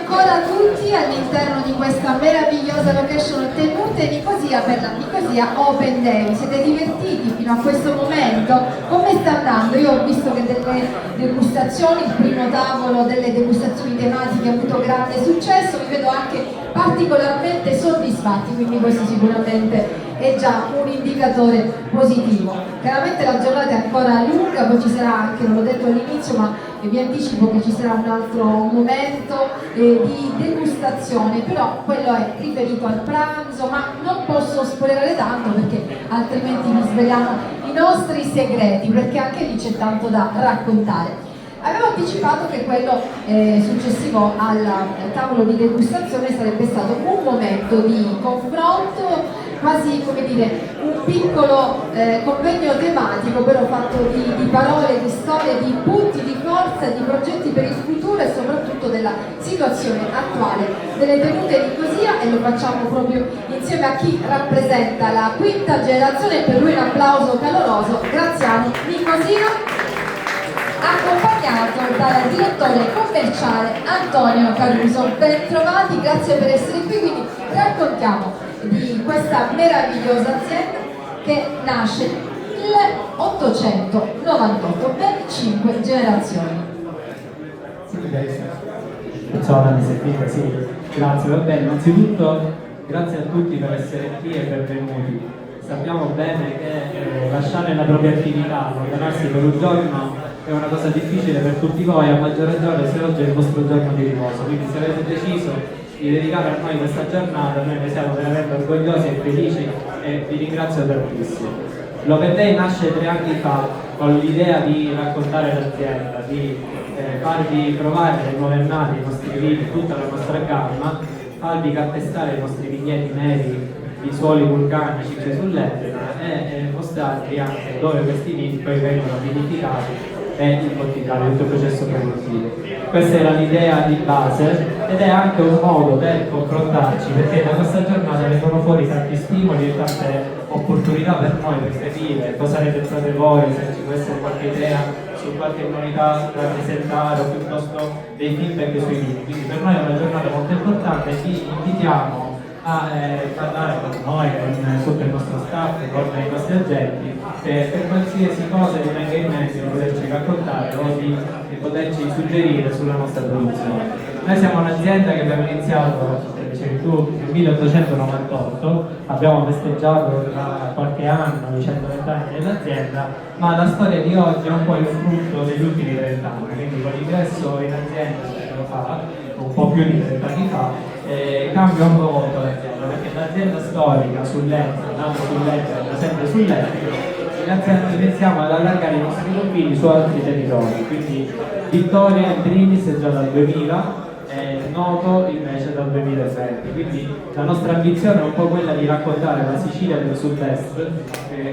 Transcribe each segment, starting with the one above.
ancora tutti all'interno di questa meravigliosa location Tenute Nicosia per la Nicosia Open Day. Siete divertiti fino a questo momento? Come sta andando? Io ho visto che delle degustazioni, il primo tavolo delle degustazioni tematiche ha avuto grande successo, vi vedo anche particolarmente soddisfatti, quindi questo sicuramente è già un indicatore positivo. Chiaramente la giornata è ancora lunga, poi ci sarà anche, non l'ho detto all'inizio, ma vi anticipo che ci sarà un altro momento di degustazione, però quello è riferito al pranzo, ma non posso spoilerare tanto perché altrimenti vi sveliamo i nostri segreti, perché anche lì c'è tanto da raccontare. Avevo anticipato che quello successivo al tavolo di degustazione sarebbe stato un momento di confronto, quasi come dire un piccolo convegno tematico, però fatto di parole, di storie, di punti di forza, di progetti per il futuro e soprattutto della situazione attuale delle tenute Nicosia, e lo facciamo proprio insieme a chi rappresenta la quinta generazione. Per lui un applauso caloroso. Graziano Nicosia, accompagnato dal direttore commerciale Antonio Caruso. Ben trovati, grazie per essere qui. Quindi raccontiamo di questa meravigliosa azienda che nasce nel 1898, ben 5 generazioni. Ciao, mi sentite? Sì, grazie, va bene. Innanzitutto grazie a tutti per essere qui e benvenuti. Sappiamo bene che lasciare la propria attività, allontanarsi per un giorno è una cosa difficile per tutti voi, a maggior ragione se oggi è il vostro giorno di riposo, quindi se avete deciso di dedicare a noi questa giornata, noi ne siamo veramente orgogliosi e felici e vi ringrazio tantissimo. L'Open Day nasce 3 anni fa con l'idea di raccontare l'azienda, di farvi provare dai nuovi annati i nostri vini, tutta la nostra gamma, farvi calpestare i nostri vigneti neri di suoli vulcanici qui sull'Etna e mostrarvi anche dove questi vini poi vengono vinificati e imbotticati, tutto il processo produttivo. Questa era l'idea di base ed è anche un modo per confrontarci, perché da questa giornata vengono fuori tanti stimoli e tante opportunità per noi per capire cosa ne pensate voi, se ci può essere qualche idea su qualche novità da presentare o piuttosto dei feedback sui vini. Quindi per noi è una giornata molto importante e vi invitiamo a parlare con noi, con tutto il nostro staff, con i nostri agenti, per qualsiasi cosa vi venga in mente di poterci raccontare o di poterci suggerire sulla nostra produzione. Noi siamo un'azienda che abbiamo iniziato, dicevi tu, nel 1898, abbiamo festeggiato da qualche anno i 120 anni dell'azienda, ma la storia di oggi è un po' il frutto degli ultimi 30 anni, quindi con l'ingresso in azienda un po' più di 30 anni fa, cambia un po' molto l'azienda, perché l'azienda storica sull'Etna, nata sull'Etna, sempre sull'Etna, iniziamo ad allargare i nostri confini su altri territori, quindi Vittoria in primis è già dal 2000, Noto invece dal 2020, quindi la nostra ambizione è un po' quella di raccontare la Sicilia del sud-est,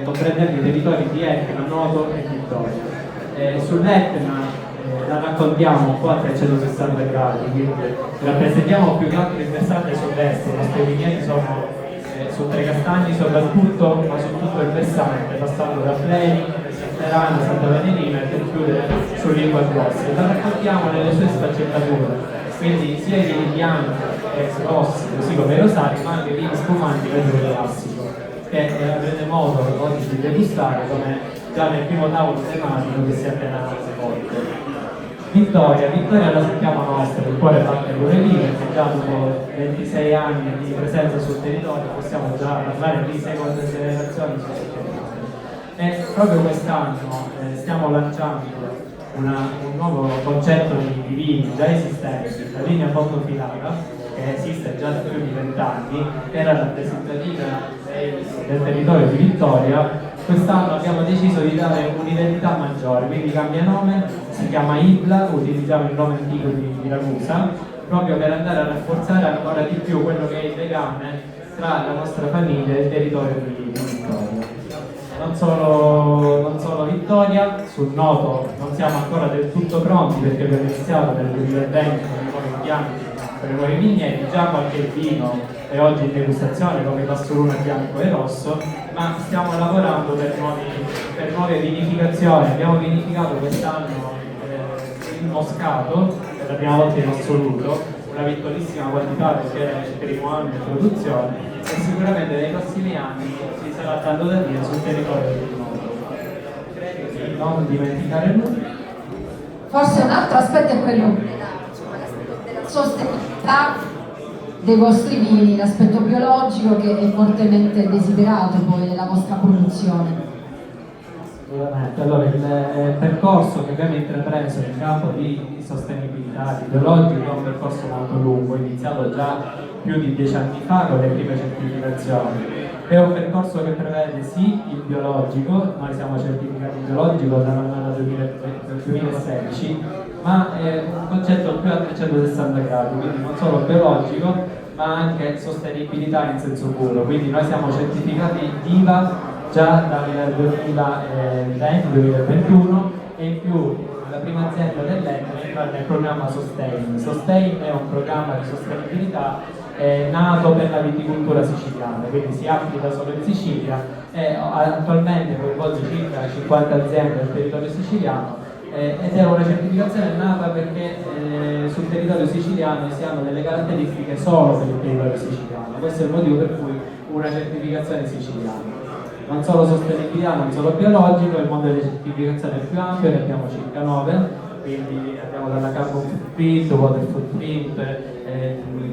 comprendendo i territori di Etna, Noto e Vittoria. Sull'Etna la raccontiamo un po' a 360 gradi, quindi rappresentiamo più che altro il versante sud-est. I nostri vigneti sono su Trecastagni soprattutto, ma su tutto il versante, passando da Fleni, Sant'Erano, Santa Venerina e per chiudere su Lingua Grossa. La raccontiamo nelle sue sfaccettature, quindi sia i vini bianchi e rossi, così come i rosati, ma anche i vini spumanti del classico, che avrete modo oggi di degustare come già nel primo tavolo tematico che si è appena svolto. Vittoria la sappiamo nostra, il cuore batte pure lì, perché già dopo 26 anni di presenza sul territorio possiamo già parlare di seconda generazione sul territorio. E proprio quest'anno stiamo lanciando un nuovo concetto di vini già esistenti, la linea Fotofilata, che esiste già da più di 20 anni, era rappresentativa del territorio di Vittoria. Quest'anno abbiamo deciso di dare un'identità maggiore, quindi cambia nome, si chiama Ibla, utilizziamo il nome antico di Ragusa, proprio per andare a rafforzare ancora di più quello che è il legame tra la nostra famiglia e il territorio di Vittoria. Non solo Vittoria, sul Noto non siamo ancora del tutto pronti perché abbiamo iniziato nel 2020 con i nuovi impianti, per i nuovi vigneti, già qualche vino è oggi in degustazione come Passoluna bianco e rosso, ma stiamo lavorando per nuove vinificazioni. Abbiamo vinificato quest'anno il Moscato per la prima volta in assoluto, una piccolissima quantità perché è il primo anno di produzione e sicuramente nei prossimi anni ci sarà tanto da dire sul territorio del mondo. Credo di non dimenticare nulla. Forse un altro aspetto è quello della sostenibilità dei vostri vini, l'aspetto biologico che è fortemente desiderato poi nella vostra produzione. Assolutamente. Allora il percorso che abbiamo intrapreso nel campo di sostenibilità, di biologico, è un percorso molto lungo, iniziato già più di 10 anni fa con le prime certificazioni. È un percorso che prevede sì il biologico, noi siamo certificati biologico dal 2016, ma è un concetto più a 360 gradi, quindi non solo biologico, ma anche sostenibilità in senso puro. Quindi noi siamo certificati IVA già dal 2020-2021 e in più la prima azienda dell'Ente entra nel programma Sustain. Sustain è un programma di sostenibilità nato per la viticoltura siciliana, quindi si applica solo in Sicilia e attualmente coinvolge circa 50 aziende del territorio siciliano ed è una certificazione nata perché sul territorio siciliano si hanno delle caratteristiche solo per il territorio siciliano. Questo è il motivo per cui una certificazione siciliana. Non solo sostenibilità, non solo biologico, il mondo delle certificazioni è più ampio, ne abbiamo circa 9, quindi abbiamo dalla carbon footprint, water footprint,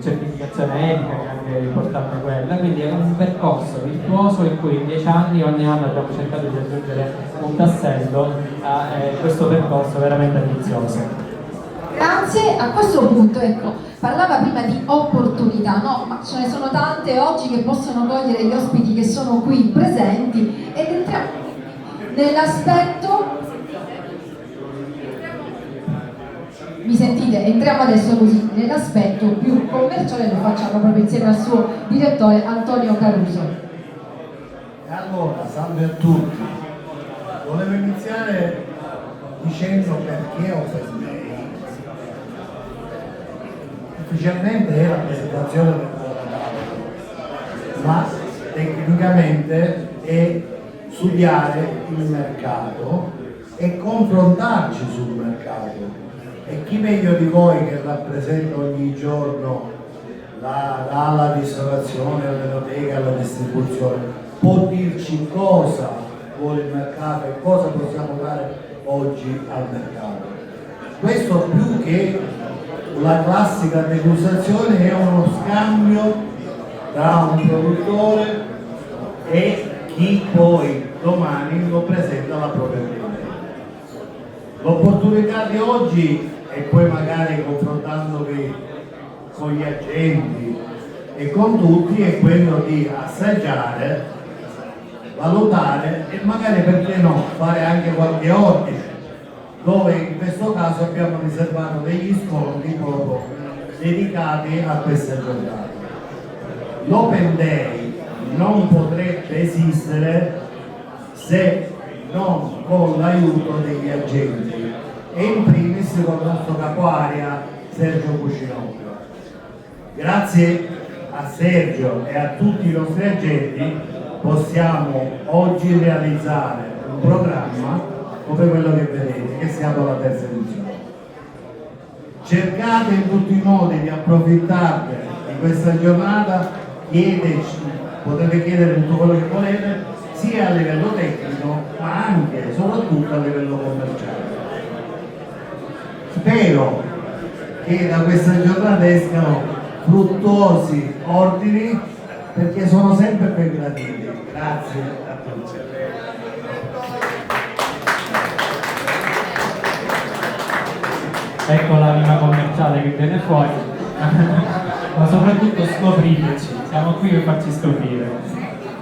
certificazione etica che è anche importante quella, quindi è un percorso virtuoso in cui in 10 anni, ogni anno abbiamo cercato di aggiungere un tassello a questo percorso veramente ambizioso. Grazie, a questo punto ecco, parlava prima di opportunità, no? Ma ce ne sono tante oggi che possono cogliere gli ospiti che sono qui presenti ed entriamo nell'aspetto, mi sentite? Entriamo adesso così nell'aspetto più commerciale, lo facciamo proprio insieme al suo direttore Antonio Caruso. E allora, salve a tutti, volevo iniziare dicendo perché Open Day. Ufficialmente è la presentazione del ma tecnicamente è studiare il mercato e confrontarci sul mercato. E chi meglio di voi che rappresenta ogni giorno dalla ristorazione all'enoteca alla distribuzione può dirci cosa vuole il mercato e cosa possiamo dare oggi al mercato. Questo più che la classica degustazione è uno scambio tra un produttore e chi poi domani lo presenta alla propria clientela. L'opportunità di oggi e poi magari confrontandovi con gli agenti e con tutti è quello di assaggiare, valutare e magari perché no fare anche qualche ordine, dove in questo caso abbiamo riservato degli sconti proprio dedicati a queste giornate. L'Open Day non potrebbe esistere se non con l'aiuto degli agenti e in primis con il nostro capo area Sergio Cucinocchio. Grazie a Sergio e a tutti i nostri agenti possiamo oggi realizzare un programma come quello che vedete, che siamo alla terza edizione. Cercate in tutti i modi di approfittarne di questa giornata, chiedeteci, potete chiedere tutto quello che volete, sia a livello tecnico ma anche e soprattutto a livello commerciale. Spero che da questa giornata escano fruttuosi ordini perché sono sempre ben graditi. Grazie a tutti. Ecco l'anima commerciale che viene fuori, ma soprattutto scopriteci, siamo qui per farci scoprire.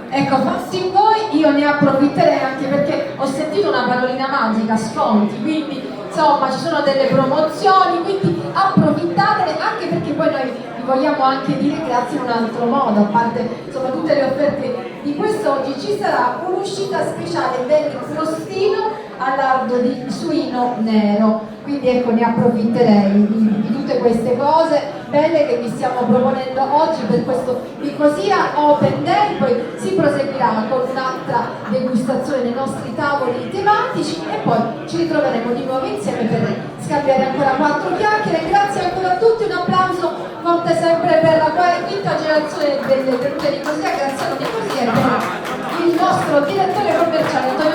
Ecco, fatti voi, io ne approfitterei anche perché ho sentito una parolina magica, sconti, quindi insomma ci sono delle promozioni, quindi approfittatene anche perché poi noi vi vogliamo anche dire grazie in un altro modo, a parte insomma tutte le offerte di quest'oggi ci sarà un'uscita speciale del crostino a lardo di suino nero, quindi ecco ne approfitterei di tutte queste cose belle che vi stiamo proponendo oggi per questo Nicosia Open Day, poi si proseguirà con un'altra degustazione nei nostri tavoli tematici e poi ci ritroveremo di nuovo insieme per scambiare ancora 4 chiacchiere. Grazie ancora a tutti, un applauso forte sempre per la quinta generazione delle tenute Nicosia, Graziano Nicosia, e per il nostro direttore commerciale Antonio